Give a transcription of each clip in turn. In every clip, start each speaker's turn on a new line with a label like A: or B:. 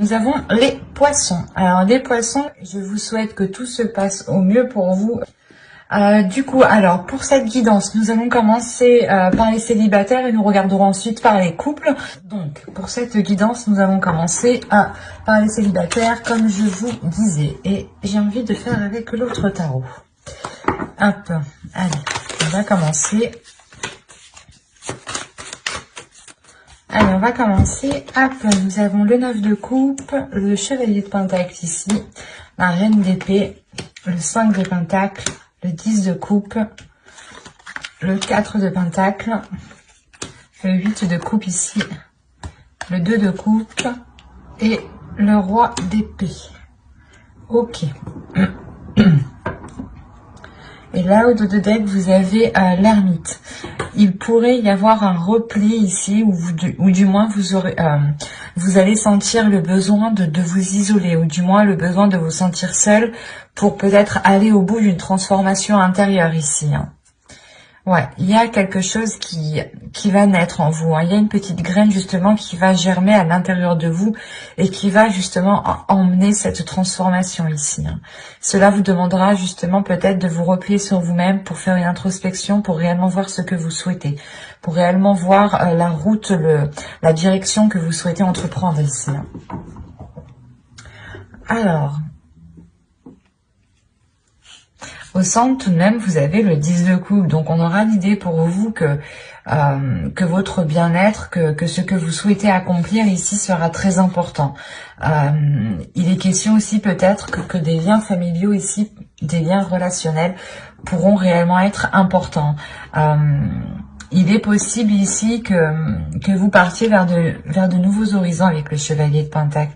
A: Nous avons les poissons. Alors les poissons, je vous souhaite que tout se passe au mieux pour vous. Du coup, alors pour cette guidance, nous allons commencer par les célibataires et nous regarderons ensuite par les couples. Donc pour cette guidance, nous allons commencer par les célibataires comme je vous disais. Et j'ai envie de faire avec l'autre tarot. Hop, allez, on va commencer. Allez, on va commencer. Hop, nous avons le 9 de coupe, le chevalier de pentacle ici, la reine d'épée, le 5 de pentacle, le 10 de coupe, le 4 de pentacle, le 8 de coupe ici, le 2 de coupe et le roi d'épée. Ok. Et là, au dos de deck, vous avez l'ermite. Il pourrait y avoir un repli ici, ou du moins vous allez sentir le besoin de vous isoler, ou du moins le besoin de vous sentir seul pour peut-être aller au bout d'une transformation intérieure ici. Hein. Ouais, il y a quelque chose qui va naître en vous. Hein. Il y a une petite graine justement qui va germer à l'intérieur de vous et qui va justement emmener cette transformation ici. Hein. Cela vous demandera justement peut-être de vous replier sur vous-même pour faire une introspection, pour réellement voir ce que vous souhaitez, pour réellement voir la route, la direction que vous souhaitez entreprendre ici. Hein. Alors... au centre, tout de même, vous avez le 10 de coupe. Donc, on aura l'idée pour vous que votre bien-être, que ce que vous souhaitez accomplir ici sera très important. Il est question aussi peut-être que des liens familiaux ici, des liens relationnels, pourront réellement être importants. Il est possible ici que vous partiez vers de nouveaux horizons avec le chevalier de pentacle.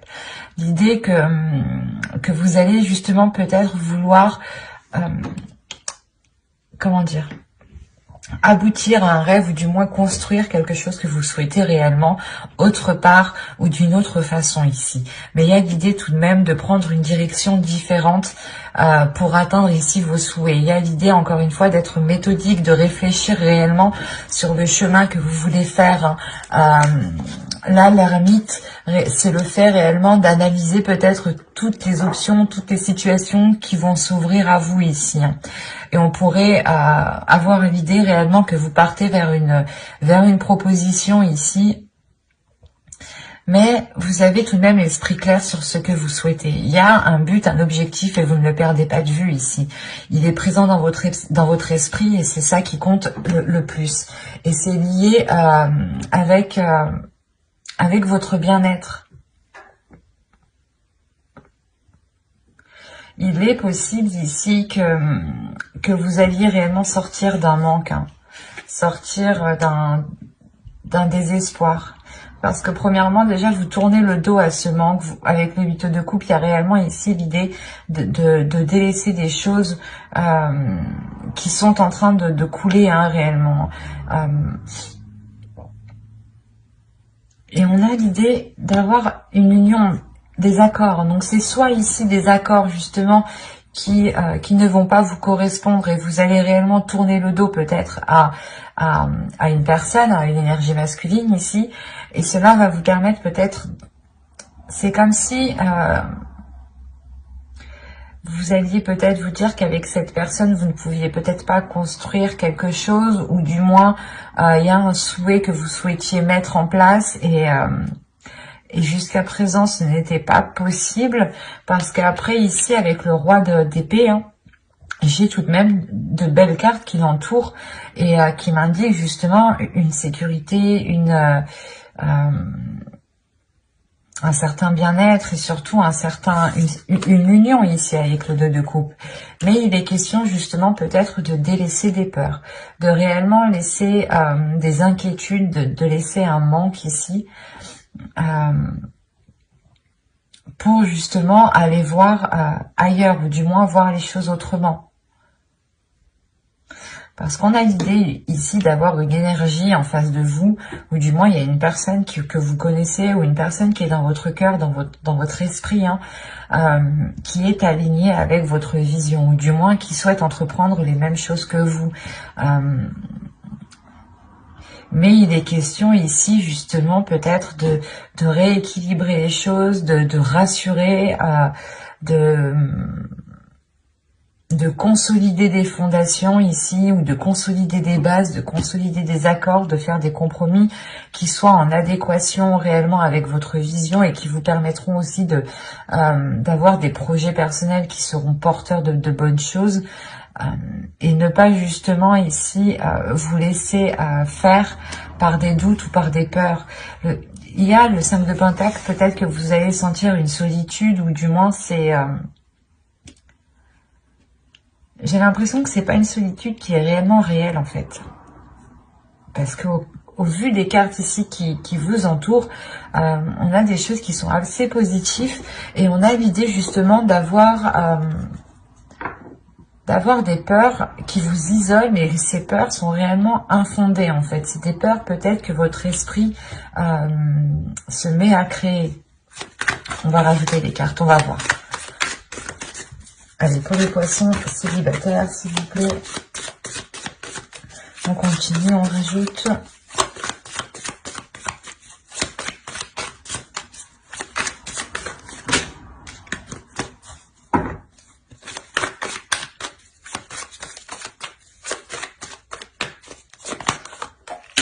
A: L'idée que vous allez justement peut-être vouloir... comment dire, aboutir à un rêve ou du moins construire quelque chose que vous souhaitez réellement autre part ou d'une autre façon ici. Mais il y a l'idée tout de même de prendre une direction différente pour atteindre ici vos souhaits. Il y a l'idée encore une fois d'être méthodique, de réfléchir réellement sur le chemin que vous voulez faire. Là, l'ermite, c'est le fait réellement d'analyser peut-être toutes les options, toutes les situations qui vont s'ouvrir à vous ici. Et on pourrait avoir l'idée réellement que vous partez vers une proposition ici. Mais vous avez tout de même l'esprit clair sur ce que vous souhaitez. Il y a un but, un objectif et vous ne le perdez pas de vue ici. Il est présent dans votre esprit et c'est ça qui compte le plus. Et c'est lié avec votre bien-être. Il est possible ici que vous alliez réellement sortir d'un manque, hein, sortir d'un désespoir. Parce que premièrement, déjà, vous tournez le dos à ce manque. Avec le 8 de coupe, il y a réellement ici l'idée de délaisser des choses qui sont en train de couler hein, réellement. Et on a l'idée d'avoir une union, des accords. Donc c'est soit ici des accords justement qui ne vont pas vous correspondre et vous allez réellement tourner le dos peut-être à une personne, à une énergie masculine ici. Et cela va vous permettre peut-être, c'est comme si vous alliez peut-être vous dire qu'avec cette personne, vous ne pouviez peut-être pas construire quelque chose, ou du moins, il y a un souhait que vous souhaitiez mettre en place, et jusqu'à présent, ce n'était pas possible, parce qu'après, ici, avec le roi d'épée, hein, j'ai tout de même de belles cartes qui l'entourent, et qui m'indiquent justement une sécurité, un certain bien-être et surtout une union ici avec le 2 de coupe. Mais il est question justement peut-être de délaisser des peurs, de réellement laisser des inquiétudes, de laisser un manque ici pour justement aller voir ailleurs ou du moins voir les choses autrement. Parce qu'on a l'idée ici d'avoir une énergie en face de vous, ou du moins il y a une personne que vous connaissez, ou une personne qui est dans votre cœur, dans votre esprit, hein, qui est alignée avec votre vision, ou du moins qui souhaite entreprendre les mêmes choses que vous. Mais il est question ici justement peut-être de rééquilibrer les choses, de rassurer, de consolider des fondations ici, ou de consolider des bases, de consolider des accords, de faire des compromis qui soient en adéquation réellement avec votre vision et qui vous permettront aussi d'avoir des projets personnels qui seront porteurs de bonnes choses, et ne pas justement ici vous laisser faire par des doutes ou par des peurs. Il y a le 5 de Pentacle, peut-être que vous allez sentir une solitude, ou du moins c'est... j'ai l'impression que c'est pas une solitude qui est réellement réelle en fait. Parce que au vu des cartes ici qui vous entourent, on a des choses qui sont assez positives, et on a l'idée justement d'avoir des peurs qui vous isolent, mais ces peurs sont réellement infondées en fait. C'est des peurs peut-être que votre esprit se met à créer. On va rajouter des cartes, on va voir. Allez, pour les poissons célibataires, s'il vous plaît. On continue, on rajoute.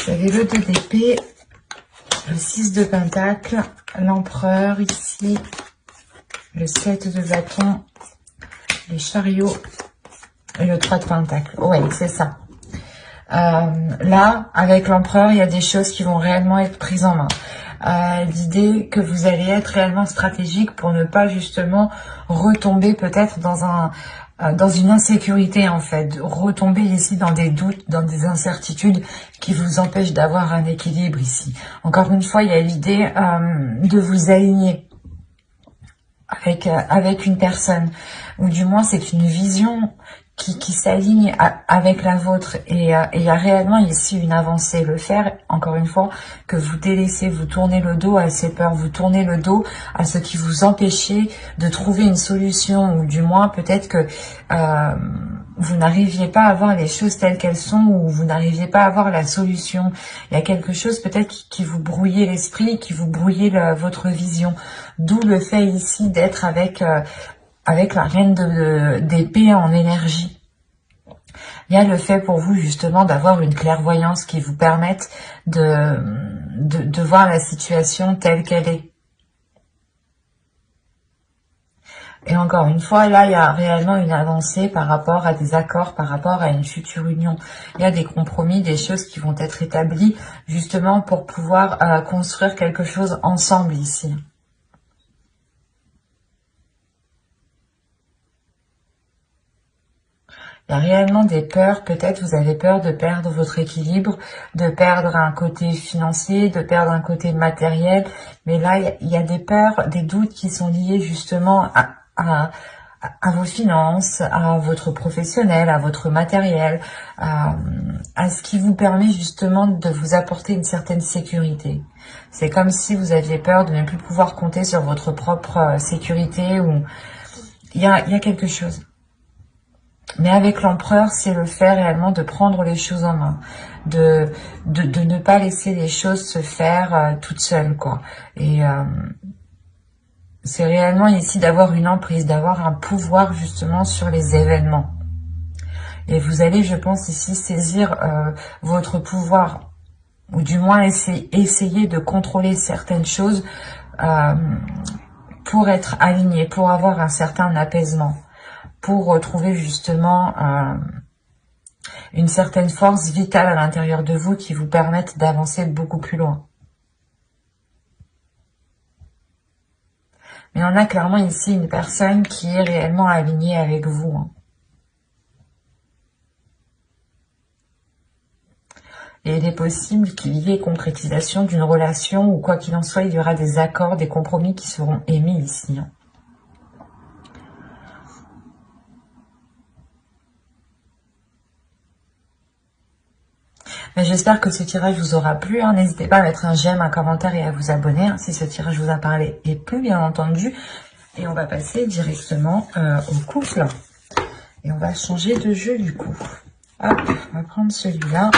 A: Vous avez le 2 d'épée, le 6 de Pentacle, l'empereur ici, le 7 de bâton, les chariots et le 3 de Pentacle. Ouais, c'est ça. Là, avec l'empereur, il y a des choses qui vont réellement être prises en main. L'idée que vous allez être réellement stratégique pour ne pas justement retomber peut-être dans une insécurité en fait, retomber ici dans des doutes, dans des incertitudes qui vous empêchent d'avoir un équilibre ici. Encore une fois, il y a l'idée de vous aligner avec une personne, ou du moins c'est une vision qui s'aligne avec la vôtre, et il y a réellement ici une avancée. Le faire, encore une fois, que vous délaissez, vous tournez le dos à ces peurs, vous tournez le dos à ce qui vous empêchait de trouver une solution, ou du moins peut-être que vous n'arriviez pas à voir les choses telles qu'elles sont, ou vous n'arriviez pas à voir la solution. Il y a quelque chose peut-être qui vous brouillait l'esprit, qui vous brouillait votre vision. D'où le fait ici d'être avec la reine d'épée en énergie. Il y a le fait pour vous justement d'avoir une clairvoyance qui vous permette de voir la situation telle qu'elle est. Et encore une fois, là, il y a réellement une avancée par rapport à des accords, par rapport à une future union. Il y a des compromis, des choses qui vont être établies justement pour pouvoir construire quelque chose ensemble ici. Il y a réellement des peurs, peut-être vous avez peur de perdre votre équilibre, de perdre un côté financier, de perdre un côté matériel. Mais là, il y a des peurs, des doutes qui sont liés justement à vos finances, à votre professionnel, à votre matériel, à ce qui vous permet justement de vous apporter une certaine sécurité. C'est comme si vous aviez peur de ne plus pouvoir compter sur votre propre sécurité, ou il y a quelque chose. Mais avec l'empereur, c'est le fait réellement de prendre les choses en main, de ne pas laisser les choses se faire toutes seules, quoi. Et c'est réellement ici d'avoir une emprise, d'avoir un pouvoir justement sur les événements. Et vous allez, je pense, ici saisir votre pouvoir, ou du moins essayer de contrôler certaines choses pour être aligné, pour avoir un certain apaisement, pour retrouver justement une certaine force vitale à l'intérieur de vous qui vous permette d'avancer beaucoup plus loin. Mais on a clairement ici une personne qui est réellement alignée avec vous, hein. Et il est possible qu'il y ait concrétisation d'une relation, ou quoi qu'il en soit, il y aura des accords, des compromis qui seront émis ici, hein. J'espère que ce tirage vous aura plu, hein. N'hésitez pas à mettre un j'aime, un commentaire et à vous abonner, hein, si ce tirage vous a parlé et plu, bien entendu. Et on va passer directement au couple. Et on va changer de jeu du coup. Hop, on va prendre celui-là.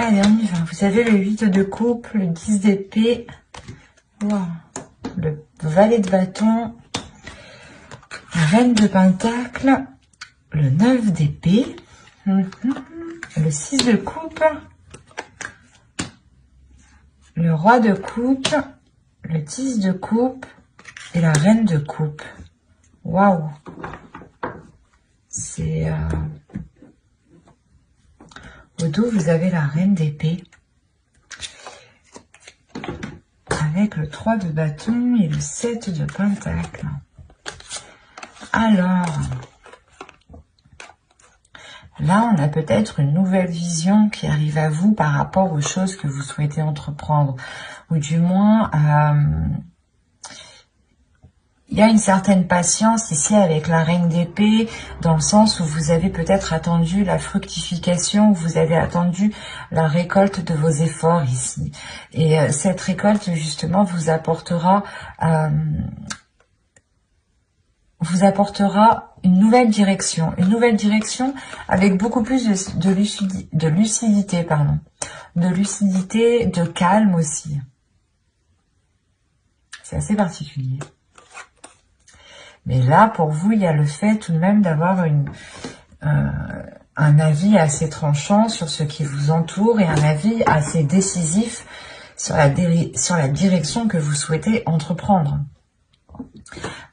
A: Allez, on y va. Vous avez le 8 de coupe, le 10 d'épée, wow, le valet de bâton, la reine de pentacle, le 9 d'épée, le 6 de coupe, le roi de coupe, le 10 de coupe et la reine de coupe. Waouh! C'est... Au dos, vous avez la reine d'épée. Avec le 3 de bâton et le 7 de pentacle. Alors... Là, on a peut-être une nouvelle vision qui arrive à vous par rapport aux choses que vous souhaitez entreprendre. Ou du moins, il y a une certaine patience ici avec la reine d'épée, dans le sens où vous avez peut-être attendu la fructification, vous avez attendu la récolte de vos efforts ici. Et cette récolte, justement, vous apportera une nouvelle direction avec beaucoup plus de lucidité, de calme aussi. C'est assez particulier. Mais là, pour vous, il y a le fait tout de même d'avoir un avis assez tranchant sur ce qui vous entoure et un avis assez décisif sur la direction que vous souhaitez entreprendre.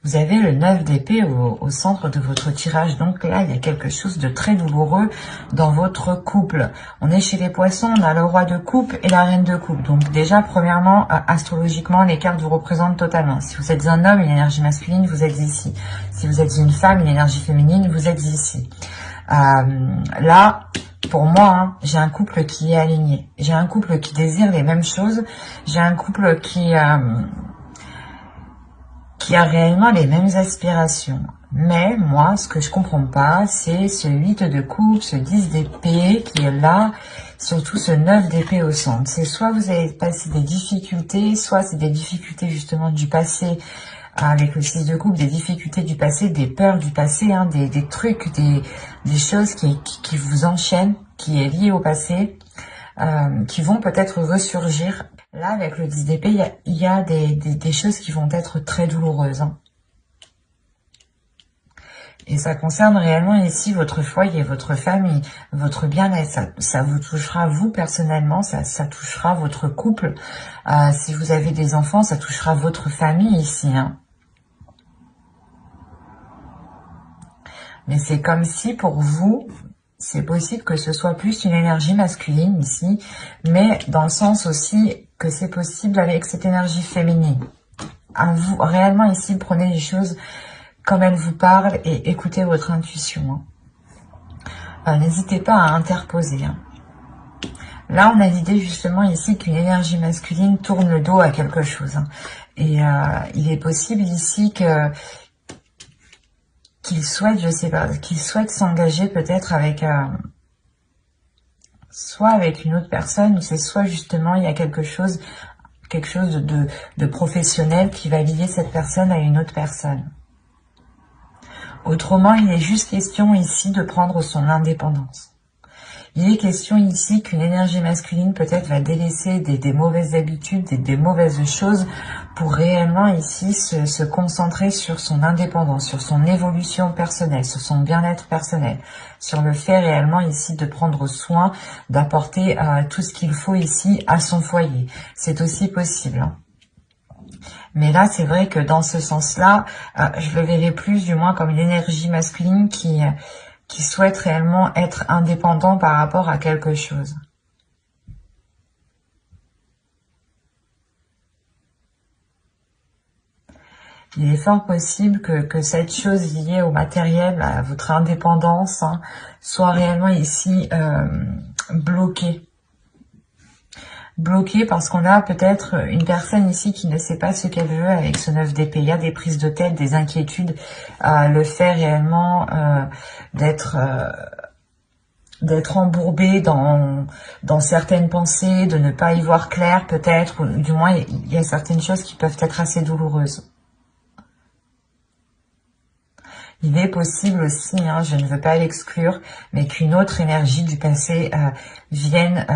A: Vous avez le 9 d'épée au centre de votre tirage. Donc là, il y a quelque chose de très douloureux dans votre couple. On est chez les poissons, on a le roi de coupe et la reine de coupe. Donc déjà, premièrement, astrologiquement, les cartes vous représentent totalement. Si vous êtes un homme, une énergie masculine, vous êtes ici. Si vous êtes une femme, une énergie féminine, vous êtes ici. Là, pour moi, j'ai un couple qui est aligné. J'ai un couple qui désire les mêmes choses. J'ai un couple qui a réellement les mêmes aspirations. Mais moi, ce que je comprends pas, c'est ce 8 de coupe, ce 10 d'épée qui est là, surtout ce 9 d'épée au centre. C'est soit vous avez passé des difficultés, soit c'est des difficultés justement du passé, avec le 6 de coupe, des difficultés du passé, des peurs du passé, des trucs, des choses qui vous enchaînent, qui est lié au passé, qui vont peut-être ressurgir. Là, avec le 10 d'épée, il y a des choses qui vont être très douloureuses. Et ça concerne réellement ici votre foyer, votre famille, votre bien-être. Ça vous touchera vous personnellement, ça touchera votre couple. Si vous avez des enfants, ça touchera votre famille ici. Mais c'est comme si pour vous... C'est possible que ce soit plus une énergie masculine ici, mais dans le sens aussi que c'est possible avec cette énergie féminine. À vous, réellement ici, prenez les choses comme elles vous parlent et écoutez votre intuition. N'hésitez pas à interposer. Là, on a l'idée justement ici qu'une énergie masculine tourne le dos à quelque chose. Et il est possible ici que... qu'il souhaite, je sais pas, qu'il souhaite s'engager peut-être avec, soit avec une autre personne, ou c'est soit justement il y a quelque chose de professionnel qui va lier cette personne à une autre personne. Autrement, il est juste question ici de prendre son indépendance. Il est question ici qu'une énergie masculine peut-être va délaisser des mauvaises habitudes, des mauvaises choses pour réellement ici se concentrer sur son indépendance, sur son évolution personnelle, sur son bien-être personnel, sur le fait réellement ici de prendre soin, d'apporter tout ce qu'il faut ici à son foyer. C'est aussi possible. Mais là, c'est vrai que dans ce sens-là, je le verrai plus du moins comme une énergie masculine qui souhaite réellement être indépendant par rapport à quelque chose. Il est fort possible que cette chose liée au matériel, à votre indépendance, soit réellement ici bloquée. Bloquée parce qu'on a peut-être une personne ici qui ne sait pas ce qu'elle veut avec ce 9 d'épée. Il y a des prises de tête, des inquiétudes, le fait réellement d'être embourbé dans certaines pensées, de ne pas y voir clair peut-être, ou du moins il y a certaines choses qui peuvent être assez douloureuses. Il est possible aussi, hein, je ne veux pas l'exclure, mais qu'une autre énergie du passé vienne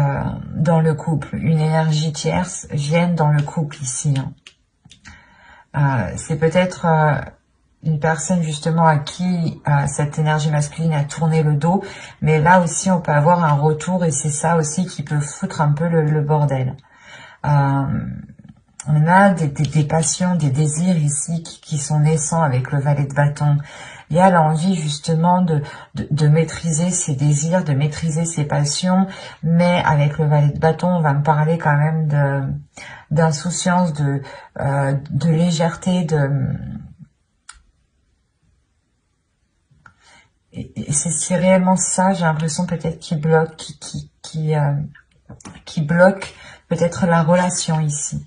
A: dans le couple. Une énergie tierce vienne dans le couple ici. Hein. C'est peut-être une personne justement à qui cette énergie masculine a tourné le dos, mais là aussi on peut avoir un retour et c'est ça aussi qui peut foutre un peu le bordel. On a des passions, des désirs ici qui sont naissants avec le valet de bâton. Il y a l'envie justement de maîtriser ses désirs, de maîtriser ses passions, mais avec le valet de bâton, on va me parler quand même d'insouciance, de légèreté, et c'est réellement ça, j'ai l'impression peut-être qui bloque, qui bloque peut-être la relation ici.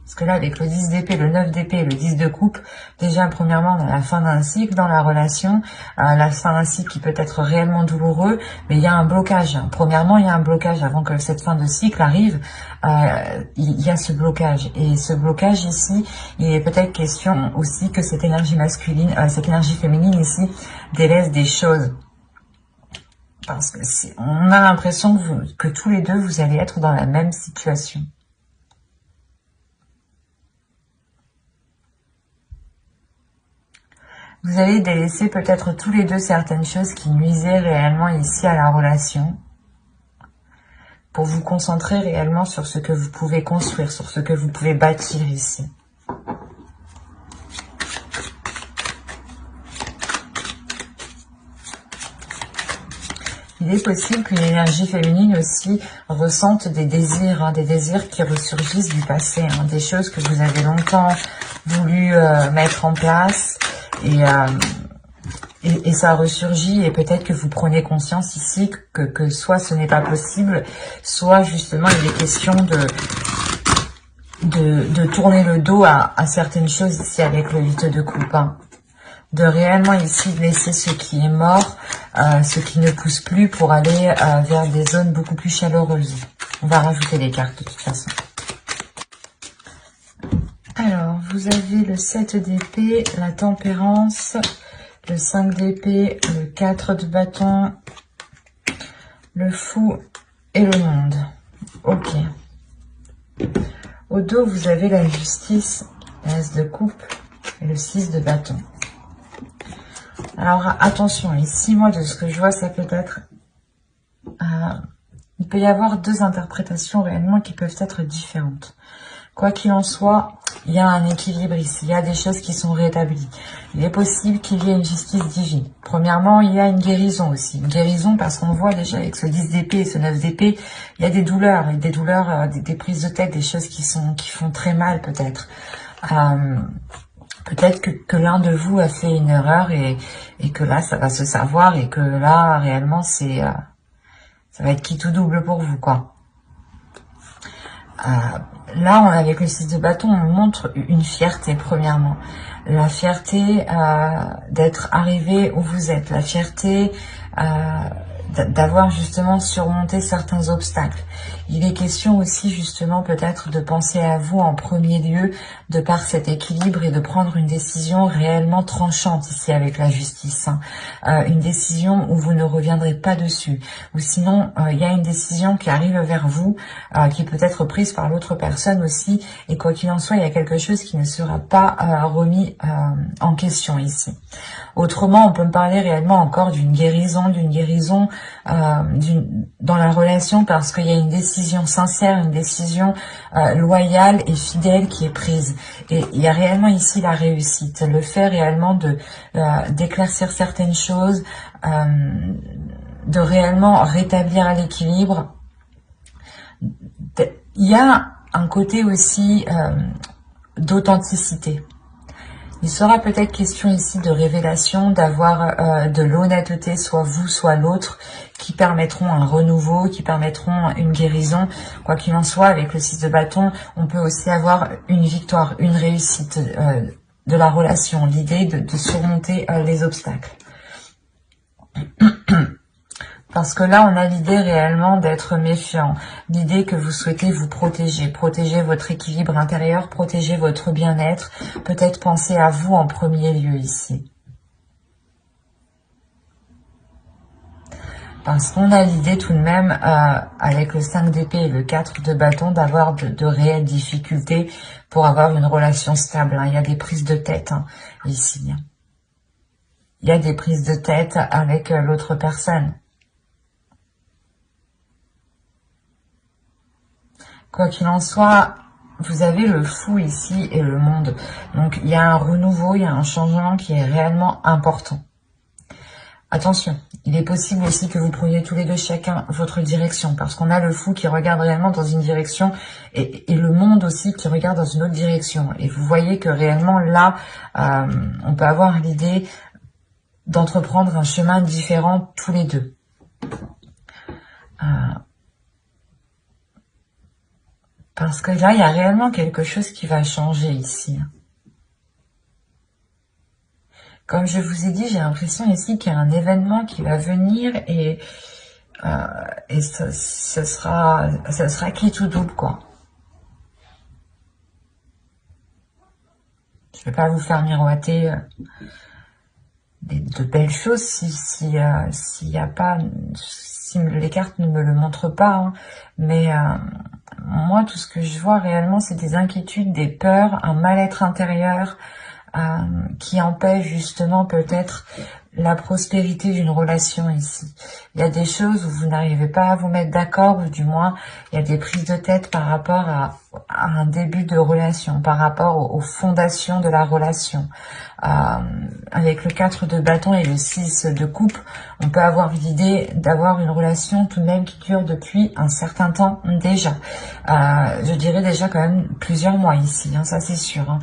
A: Parce que là, avec le 10 d'épée, le 9 d'épée et le 10 de coupe, déjà, premièrement, on a la fin d'un cycle dans la relation, la fin d'un cycle qui peut être réellement douloureux, mais il y a un blocage. Premièrement, il y a un blocage avant que cette fin de cycle arrive, il y a ce blocage. Et ce blocage ici, il est peut-être question aussi que cette énergie masculine, cette énergie féminine ici, délaisse des choses. Parce que on a l'impression que tous les deux, vous allez être dans la même situation. Vous allez délaisser peut-être tous les deux certaines choses qui nuisaient réellement ici à la relation pour vous concentrer réellement sur ce que vous pouvez construire, sur ce que vous pouvez bâtir ici. Il est possible qu'une énergie féminine aussi ressente des désirs, hein, des désirs qui ressurgissent du passé, hein, des choses que vous avez longtemps voulu mettre en place. Et ça ressurgit et peut-être que vous prenez conscience ici que soit ce n'est pas possible, soit justement il est question de tourner le dos à certaines choses ici avec le 8 de coupe. Hein. De réellement ici laisser ce qui est mort, ce qui ne pousse plus pour aller vers des zones beaucoup plus chaleureuses. On va rajouter les cartes de toute façon. Alors, vous avez le 7 d'épée, la tempérance, le 5 d'épée, le 4 de bâton, le fou et le monde. Ok. Au dos, vous avez la justice, l'as de coupe et le 6 de bâton. Alors, attention, ici, moi, de ce que je vois, ça peut être... il peut y avoir deux interprétations réellement qui peuvent être différentes. Quoi qu'il en soit, il y a un équilibre ici, il y a des choses qui sont rétablies. Il est possible qu'il y ait une justice divine. Premièrement, il y a une guérison aussi. Une guérison parce qu'on voit déjà avec ce 10 d'épée et ce 9 d'épée, il y a des douleurs, des prises de tête, des choses qui font très mal peut-être. Peut-être que l'un de vous a fait une erreur et que là, ça va se savoir et que là, réellement, ça va être qui tout double pour vous, quoi. Là, avec le 6 de bâton, on montre une fierté, premièrement. La fierté d'être arrivé où vous êtes. La fierté d'avoir justement surmonté certains obstacles. Il est question aussi justement peut-être de penser à vous en premier lieu de par cet équilibre et de prendre une décision réellement tranchante ici avec la justice. Hein. Une décision où vous ne reviendrez pas dessus. Ou sinon, il y a une décision qui arrive vers vous, qui peut être prise par l'autre personne aussi. Et quoi qu'il en soit, il y a quelque chose qui ne sera pas remis en question ici. Autrement, on peut me parler réellement encore d'une guérison dans la relation parce qu'il y a une décision sincère, une décision loyale et fidèle qui est prise. Et il y a réellement ici la réussite, le fait réellement d'éclaircir certaines choses, de réellement rétablir l'équilibre. Il y a un côté aussi d'authenticité. Il sera peut-être question ici de révélation, d'avoir de l'honnêteté, soit vous, soit l'autre, qui permettront un renouveau, qui permettront une guérison. Quoi qu'il en soit, avec le 6 de bâton, on peut aussi avoir une victoire, une réussite de la relation, l'idée de surmonter les obstacles. Parce que là, on a l'idée réellement d'être méfiant. L'idée que vous souhaitez vous protéger. Protéger votre équilibre intérieur, protéger votre bien-être. Peut-être penser à vous en premier lieu ici. Parce qu'on a l'idée tout de même, avec le 5 d'épée et le 4 de bâton, d'avoir de réelles difficultés pour avoir une relation stable. Hein. Il y a des prises de tête ici. Il y a des prises de tête avec l'autre personne. Quoi qu'il en soit, vous avez le fou ici et le monde. Donc il y a un renouveau, il y a un changement qui est réellement important. Attention, il est possible aussi que vous preniez tous les deux chacun votre direction, parce qu'on a le fou qui regarde réellement dans une direction et le monde aussi qui regarde dans une autre direction. Et vous voyez que réellement là, on peut avoir l'idée d'entreprendre un chemin différent tous les deux. Parce que là, il y a réellement quelque chose qui va changer ici. Comme je vous ai dit, j'ai l'impression ici qu'il y a un événement qui va venir et ce sera quitte ou double, quoi. Je vais pas vous faire miroiter de belles choses s'il y a pas, si les cartes ne me le montrent pas, hein. Mais moi, tout ce que je vois réellement, c'est des inquiétudes, des peurs, un mal-être intérieur, qui empêche justement peut-être la prospérité d'une relation ici. Il y a des choses où vous n'arrivez pas à vous mettre d'accord, ou du moins il y a des prises de tête par rapport à un début de relation, par rapport aux fondations de la relation. Avec le 4 de bâton et le 6 de coupe, on peut avoir l'idée d'avoir une relation tout de même qui dure depuis un certain temps déjà. Je dirais déjà quand même plusieurs mois ici, hein, ça c'est sûr, hein,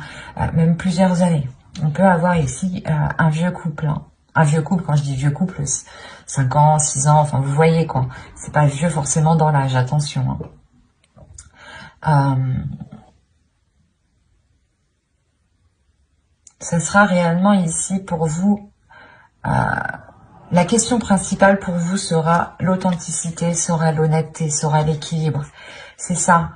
A: même plusieurs années. On peut avoir ici un vieux couple, hein. Un vieux couple, quand je dis vieux couple, 5 ans, 6 ans, enfin vous voyez quoi. C'est pas vieux forcément dans l'âge, attention, hein. Ce sera réellement ici pour vous, la question principale pour vous sera l'authenticité, sera l'honnêteté, sera l'équilibre. C'est ça,